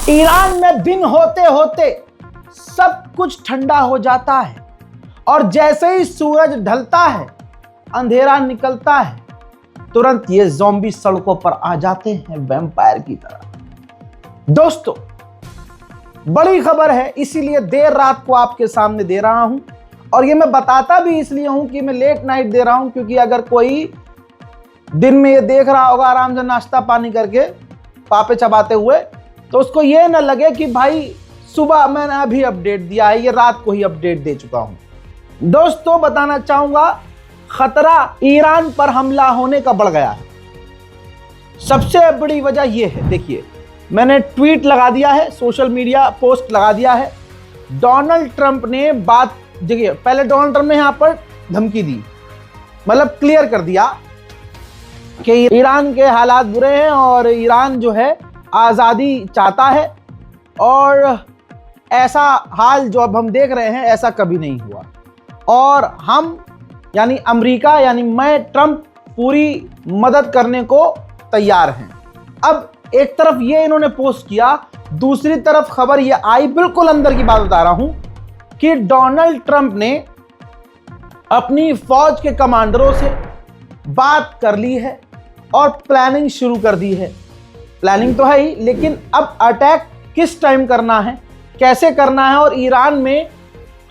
Iran में दिन होते होते सब कुछ ठंडा हो जाता है और जैसे ही सूरज ढलता है, अंधेरा निकलता है, तुरंत ये ज़ॉम्बी सड़कों पर आ जाते हैं वैम्पायर की तरह। दोस्तों, बड़ी खबर है, इसीलिए देर रात को आपके सामने दे रहा हूं और ये मैं बताता भी इसलिए हूं कि मैं लेट नाइट दे रहा हूं, क्योंकि अगर कोई दिन में ये देख रहा होगा आराम से नाश्ता पानी करके पापे चबाते हुए, तो उसको ये ना लगे कि भाई सुबह मैंने अभी अपडेट दिया है, ये रात को ही अपडेट दे चुका हूं। दोस्तों, बताना चाहूंगा, खतरा ईरान पर हमला होने का बढ़ गया है। सबसे बड़ी वजह यह है, देखिए मैंने ट्वीट लगा दिया है, सोशल मीडिया पोस्ट लगा दिया है। डोनाल्ड ट्रंप ने बात, देखिए पहले डोनाल्ड ट्रंप ने यहां पर धमकी दी, मतलब क्लियर कर दिया कि ईरान के हालात बुरे हैं और ईरान जो है आज़ादी चाहता है और ऐसा हाल जो अब हम देख रहे हैं ऐसा कभी नहीं हुआ। और हम यानी अमेरिका यानी मैं, ट्रंप पूरी मदद करने को तैयार हैं। अब एक तरफ ये इन्होंने पोस्ट किया, दूसरी तरफ खबर ये आई, बिल्कुल अंदर की बात बता रहा हूं, कि डोनाल्ड ट्रंप ने अपनी फौज के कमांडरों से बात कर ली है और प्लानिंग शुरू कर दी है। प्लानिंग तो है ही, लेकिन अब अटैक किस टाइम करना है, कैसे करना है, और ईरान में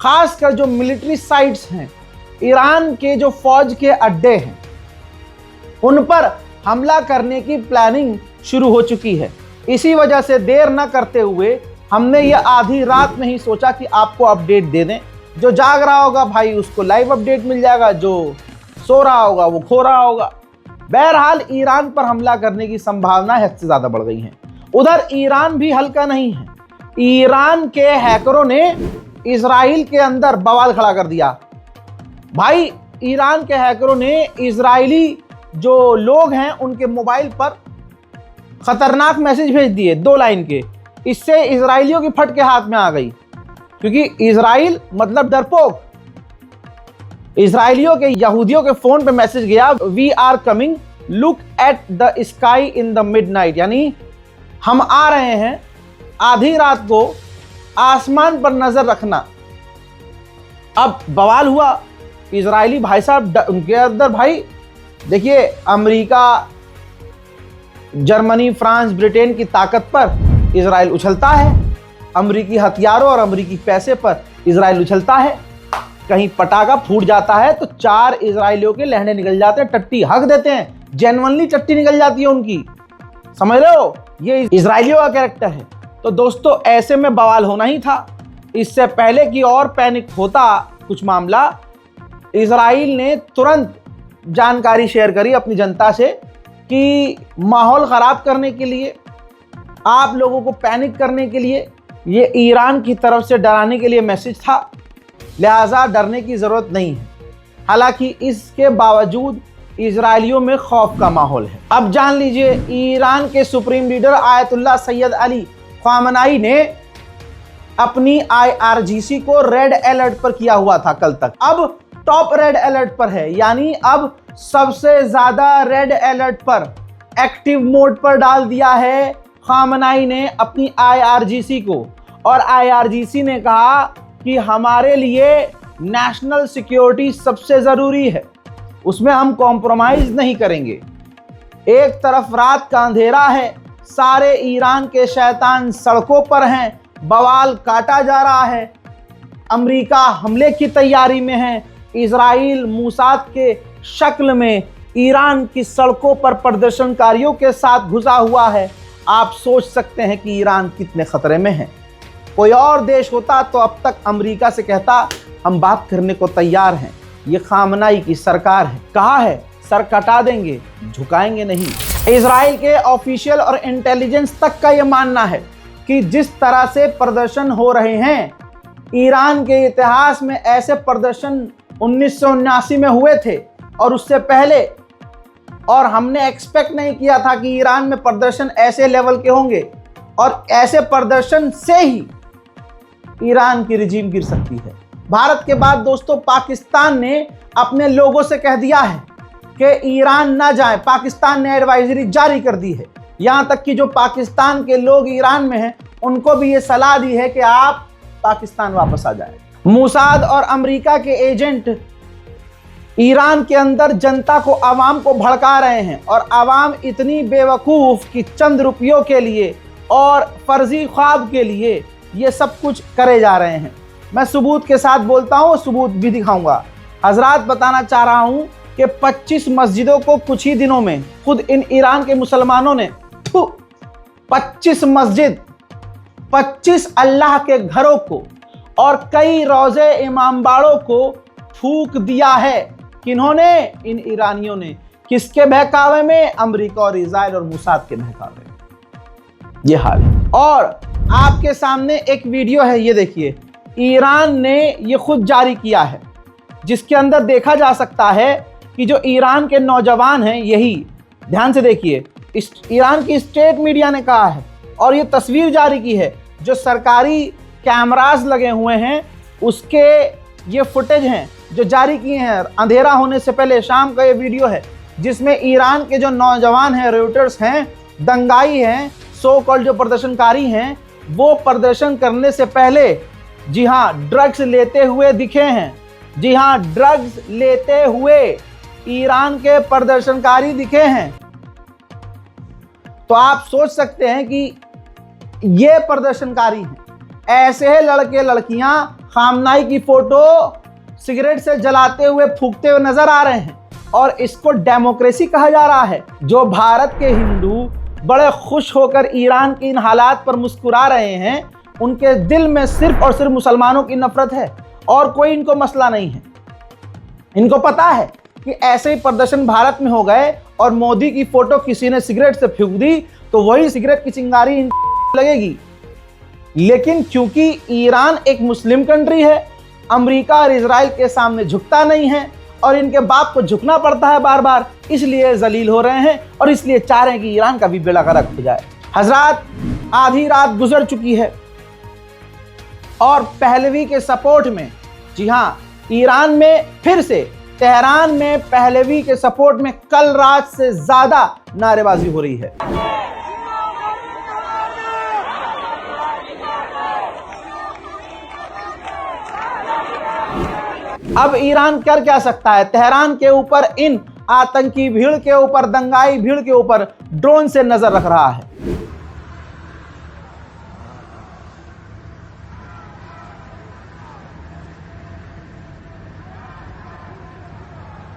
खासकर जो मिलिट्री साइट्स हैं, ईरान के जो फौज के अड्डे हैं, उन पर हमला करने की प्लानिंग शुरू हो चुकी है। इसी वजह से देर न करते हुए हमने ये आधी रात में ही सोचा कि आपको अपडेट दे दें। जो जाग रहा होगा भाई उसको लाइव अपडेट मिल जाएगा, जो सो रहा होगा वो खो रहा होगा। बहरहाल ईरान पर हमला करने की संभावना हद से ज्यादा बढ़ गई है। उधर ईरान भी हल्का नहीं है। ईरान के हैकरों ने इजराइल के अंदर बवाल खड़ा कर दिया। भाई, ईरान के हैकरों ने इजरायली जो लोग हैं उनके मोबाइल पर खतरनाक मैसेज भेज दिए 2 लाइन के। इससे इजरायलियों की फट के हाथ में आ गई, क्योंकि इजराइल मतलब डरपोक। इजरायलियों के यहूदियों के फोन पे मैसेज गया, we are coming, look at the sky in the midnight, यानी हम आ रहे हैं, आधी रात को आसमान पर नजर रखना। अब बवाल हुआ, इजरायली भाई साहब उनके अंदर, भाई देखिए अमेरिका, जर्मनी, फ्रांस, ब्रिटेन की ताकत पर इजराइल उछलता है, अमेरिकी हथियारों और अमेरिकी पैसे पर इजराइल उछलता है। कहीं पटाखा फूट जाता है तो 4 इजरायलियों के लहने निकल जाते हैं, टट्टी हक देते हैं, जेन्युइनली टट्टी निकल जाती है उनकी। समझ रहे हो, ये इजरायलियों का कैरेक्टर है। तो दोस्तों, ऐसे में बवाल होना ही था। इससे पहले कि और पैनिक होता कुछ मामला, इजराइल ने तुरंत जानकारी शेयर करी अपनी जनता से कि माहौल ख़राब करने के लिए, आप लोगों को पैनिक करने के लिए, ये ईरान की तरफ से डराने के लिए मैसेज था, लिहाजा डरने की ज़रूरत नहीं है। हालांकि इसके बावजूद इजरायलियों में खौफ का माहौल है। अब जान लीजिए, ईरान के supreme leader Ayatollah Syed Ali Khamenei ने अपनी IRGC को रेड अलर्ट पर किया हुआ था कल तक, अब टॉप रेड अलर्ट पर है, यानी अब सबसे ज्यादा रेड अलर्ट पर, एक्टिव मोड पर डाल दिया है ख़ामेनी ने अपनी IRGC को। और IRGC ने कहा कि हमारे लिए नेशनल सिक्योरिटी सबसे जरूरी है, उसमें हम कॉम्प्रोमाइज नहीं करेंगे। एक तरफ रात का अंधेरा है, सारे ईरान के शैतान सड़कों पर हैं, बवाल काटा जा रहा है, अमेरिका हमले की तैयारी में है, इजराइल मूसाद के शक्ल में ईरान की सड़कों पर प्रदर्शनकारियों के साथ घुसा हुआ है। आप सोच सकते हैं कि ईरान कितने खतरे में है। कोई और देश होता तो अब तक अमेरिका से कहता हम बात करने को तैयार हैं, ये ख़ामेनी की सरकार है, कहा है सर कटा देंगे, झुकाएंगे नहीं। इजराइल के ऑफिशियल और इंटेलिजेंस तक का ये मानना है कि जिस तरह से प्रदर्शन हो रहे हैं, ईरान के इतिहास में ऐसे प्रदर्शन 1979 में हुए थे और उससे पहले, और हमने एक्सपेक्ट नहीं किया था कि ईरान में प्रदर्शन ऐसे लेवल के होंगे और ऐसे प्रदर्शन से ही ईरान की रिजीम गिर सकती है। भारत के बाद दोस्तों पाकिस्तान ने अपने लोगों से कह दिया है कि ईरान ना जाए। पाकिस्तान ने एडवाइजरी जारी कर दी है। यहाँ तक कि जो पाकिस्तान के लोग ईरान में हैं उनको भी ये सलाह दी है कि आप पाकिस्तान वापस आ जाए। मोसाद और अमेरिका के एजेंट ईरान के अंदर जनता को, आवाम को भड़का रहे हैं और आवाम इतनी बेवकूफ़ कि चंद रुपयों के लिए और फर्जी ख्वाब के लिए ये सब कुछ करे जा रहे हैं। मैं सबूत के साथ बोलता हूँ, सबूत भी दिखाऊंगा। हजरात, बताना चाह रहा हूँ कि 25 मस्जिदों को कुछ ही दिनों में खुद इन ईरान के मुसलमानों ने 25 मस्जिद, 25 अल्लाह के घरों को और कई रोजे इमामबाड़ों को फूंक दिया है। किन्होंने? इन ईरानियों ने। किसके बहकावे में? अमेरिका और इजराइल और मोसाद के बहकावे में। ये हाल है। और आपके सामने एक वीडियो है, ये देखिए, ईरान ने ये खुद जारी किया है, जिसके अंदर देखा जा सकता है कि जो ईरान के नौजवान हैं, यही ध्यान से देखिए, ईरान की स्टेट मीडिया ने कहा है और ये तस्वीर जारी की है, जो सरकारी कैमरास लगे हुए हैं उसके ये फुटेज हैं जो जारी किए हैं। अंधेरा होने से पहले शाम का ये वीडियो है, जिसमें ईरान के जो नौजवान हैं, रेवटर्स हैं, दंगाई हैं, सो कॉल्ड जो प्रदर्शनकारी हैं, वो प्रदर्शन करने से पहले, जी हाँ, ड्रग्स लेते हुए दिखे हैं। जी हाँ, ड्रग्स लेते हुए ईरान के प्रदर्शनकारी दिखे हैं। तो आप सोच सकते हैं कि ये प्रदर्शनकारी हैं। ऐसे ही लड़के लड़कियां खामनाई की फोटो सिगरेट से जलाते हुए, फूंकते हुए नजर आ रहे हैं और इसको डेमोक्रेसी कहा जा रहा है। जो भारत के हिंदू बड़े खुश होकर ईरान के इन हालात पर मुस्कुरा रहे हैं, उनके दिल में सिर्फ और सिर्फ मुसलमानों की नफरत है और कोई इनको मसला नहीं है। इनको पता है कि ऐसे ही प्रदर्शन भारत में हो गए और मोदी की फोटो किसी ने सिगरेट से फूंक दी तो वही सिगरेट की चिंगारी इन लगेगी। लेकिन क्योंकि ईरान एक मुस्लिम कंट्री है, अमेरिका और इजराइल के सामने झुकता नहीं है और इनके बाप को झुकना पड़ता है बार बार, इसलिए जलील हो रहे हैं और इसलिए चाह रहे हैं कि ईरान का भी बेड़ा गर्क हो जाए। हजरात, आधी रात गुजर चुकी है और पहलवी के सपोर्ट में, जी हाँ, ईरान में फिर से, तेहरान में पहलवी के सपोर्ट में कल रात से ज्यादा नारेबाजी हो रही है। अब ईरान कर क्या सकता है? तेहरान के ऊपर, इन आतंकी भीड़ के ऊपर, दंगाई भीड़ के ऊपर ड्रोन से नजर रख रहा है।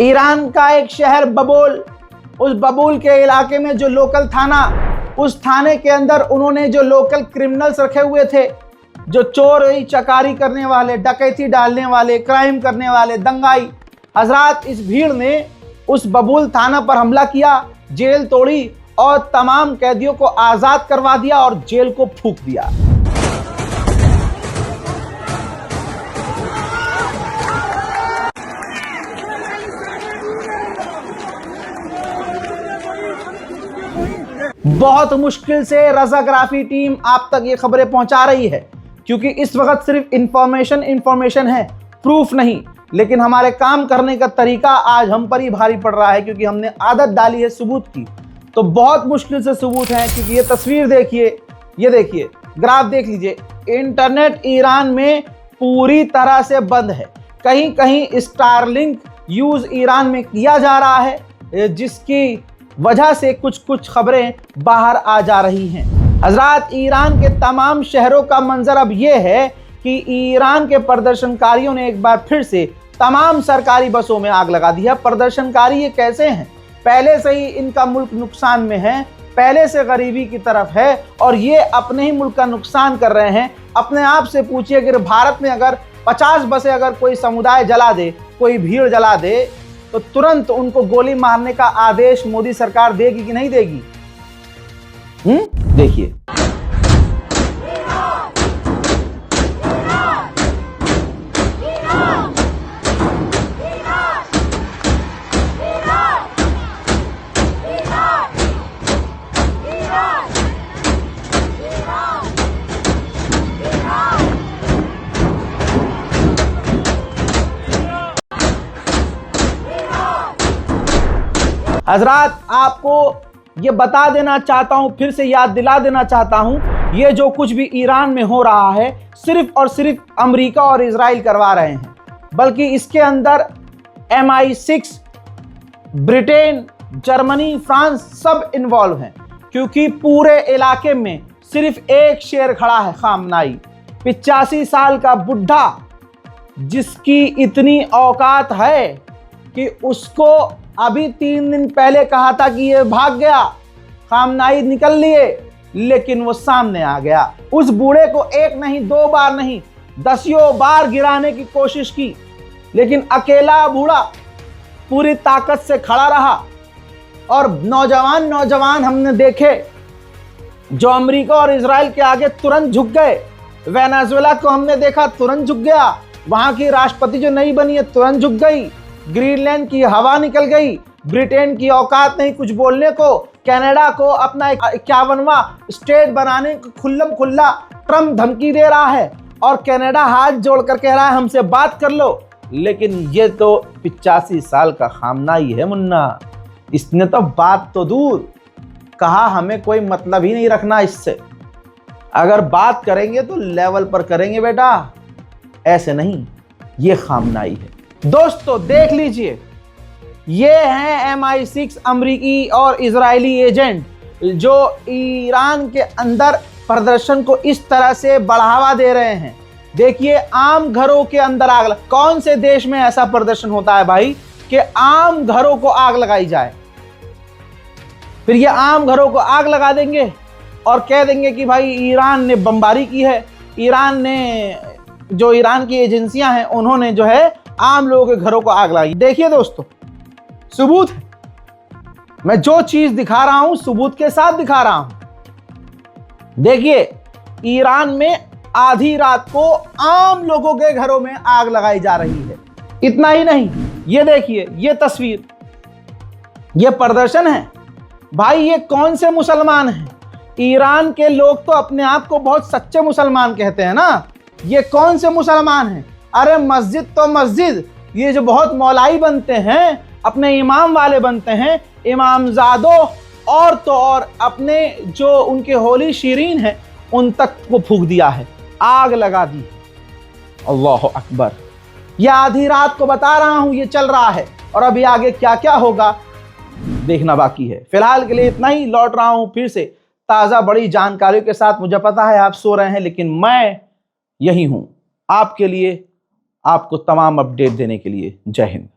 ईरान का एक शहर बबूल, उस बबूल के इलाके में जो लोकल थाना, उस थाने के अंदर उन्होंने जो लोकल क्रिमिनल्स रखे हुए थे, जो चोरी चकारी करने वाले, डकैती डालने वाले, क्राइम करने वाले, दंगाई। हजरात, इस भीड़ ने उस बबूल थाना पर हमला किया, जेल तोड़ी और तमाम कैदियों को आज़ाद करवा दिया और जेल को फूंक दिया। बहुत मुश्किल से रज़ाग्राफी टीम आप तक ये खबरें पहुंचा रही है, क्योंकि इस वक्त सिर्फ इंफॉर्मेशन है, प्रूफ नहीं। लेकिन हमारे काम करने का तरीका आज हम पर ही भारी पड़ रहा है, क्योंकि हमने आदत डाली है सबूत की। तो बहुत मुश्किल से सबूत है, क्योंकि ये तस्वीर देखिए, ये देखिए, ग्राफ देख लीजिए। इंटरनेट ईरान में पूरी तरह से बंद है। कहीं कहीं स्टारलिंक यूज ईरान में किया जा रहा है, जिसकी वजह से कुछ कुछ खबरें बाहर आ जा रही हैं। हजरात, ईरान के तमाम शहरों का मंजर अब यह है कि ईरान के प्रदर्शनकारियों ने एक बार फिर से तमाम सरकारी बसों में आग लगा दी है। प्रदर्शनकारी ये कैसे हैं? पहले से ही इनका मुल्क नुकसान में है, पहले से गरीबी की तरफ है और ये अपने ही मुल्क का नुकसान कर रहे हैं। अपने आप से पूछिए कि भारत में अगर 50 बसें अगर कोई समुदाय जला दे, कोई भीड़ जला दे, तो तुरंत उनको गोली मारने का आदेश मोदी सरकार देगी कि नहीं देगी? देखिए, हजरात, आपको ये बता देना चाहता हूं, फिर से याद दिला देना चाहता हूं, ये जो कुछ भी ईरान में हो रहा है सिर्फ और सिर्फ अमेरिका और इजराइल करवा रहे हैं, बल्कि इसके अंदर MI6, ब्रिटेन, जर्मनी, फ्रांस सब इन्वॉल्व हैं, क्योंकि पूरे इलाके में सिर्फ एक शेर खड़ा है, खामनाई, 85 साल का बुढ़ा, जिसकी इतनी औकात है कि उसको अभी 3 दिन पहले कहा था कि ये भाग गया, खामनाई निकल लिए, लेकिन वो सामने आ गया। उस बूढ़े को एक नहीं, 2 बार नहीं, दसियों बार गिराने की कोशिश की, लेकिन अकेला बूढ़ा पूरी ताकत से खड़ा रहा। और नौजवान हमने देखे जो अमेरिका और इजराइल के आगे तुरंत झुक गए। वेनेजुएला को हमने देखा, तुरंत झुक गया। वहां की राष्ट्रपति जो नई बनी है तुरंत झुक गई। ग्रीनलैंड की हवा निकल गई। ब्रिटेन की औकात नहीं कुछ बोलने को। कनाडा को अपना 51वां स्टेट बनाने को खुल्लम खुल्ला ट्रम्प धमकी दे रहा है, और कनाडा हाथ जोड़कर कह रहा है हमसे बात कर लो। लेकिन ये तो 85 साल का खामनाई है मुन्ना, इसने तो बात तो दूर, कहा हमें कोई मतलब ही नहीं रखना इससे। अगर बात करेंगे तो लेवल पर करेंगे बेटा, ऐसे नहीं। ये खामनाई है। दोस्तों देख लीजिए, ये हैं MI6 अमरीकी और इजरायली एजेंट जो ईरान के अंदर प्रदर्शन को इस तरह से बढ़ावा दे रहे हैं। देखिए, आम घरों के अंदर आग कौन से देश में ऐसा प्रदर्शन होता है भाई कि आम घरों को आग लगाई जाए? फिर ये आम घरों को आग लगा देंगे और कह देंगे कि भाई ईरान ने बमबारी की है, ईरान ने, जो ईरान की एजेंसियां हैं उन्होंने जो है आम लोगों के घरों को आग लगाई। देखिए दोस्तों, सबूत है, मैं जो चीज दिखा रहा हूं सबूत के साथ दिखा रहा हूं। देखिए, ईरान में आधी रात को आम लोगों के घरों में आग लगाई जा रही है। इतना ही नहीं, ये देखिए, ये तस्वीर, ये प्रदर्शन है। भाई ये कौन से मुसलमान हैं? ईरान के लोग तो अपने आप को बहुत सच्चे मुसलमान कहते हैं ना। ये कौन से मुसलमान हैं? अरे मस्जिद तो मस्जिद, ये जो बहुत मौलाई बनते हैं, अपने इमाम वाले बनते हैं, इमामजादों और तो और अपने जो उनके होली शीरीन हैं उन तक को फूंक दिया है, आग लगा दी। अल्लाह अकबर। ये आधी रात को बता रहा हूं, ये चल रहा है, और अभी आगे क्या क्या होगा देखना बाकी है। फिलहाल के लिए इतना ही। लौट रहा हूं फिर से ताज़ा बड़ी जानकारियों के साथ। मुझे पता है आप सो रहे हैं, लेकिन मैं यही हूं आपके लिए, आपको तमाम अपडेट देने के लिए। जय हिंद।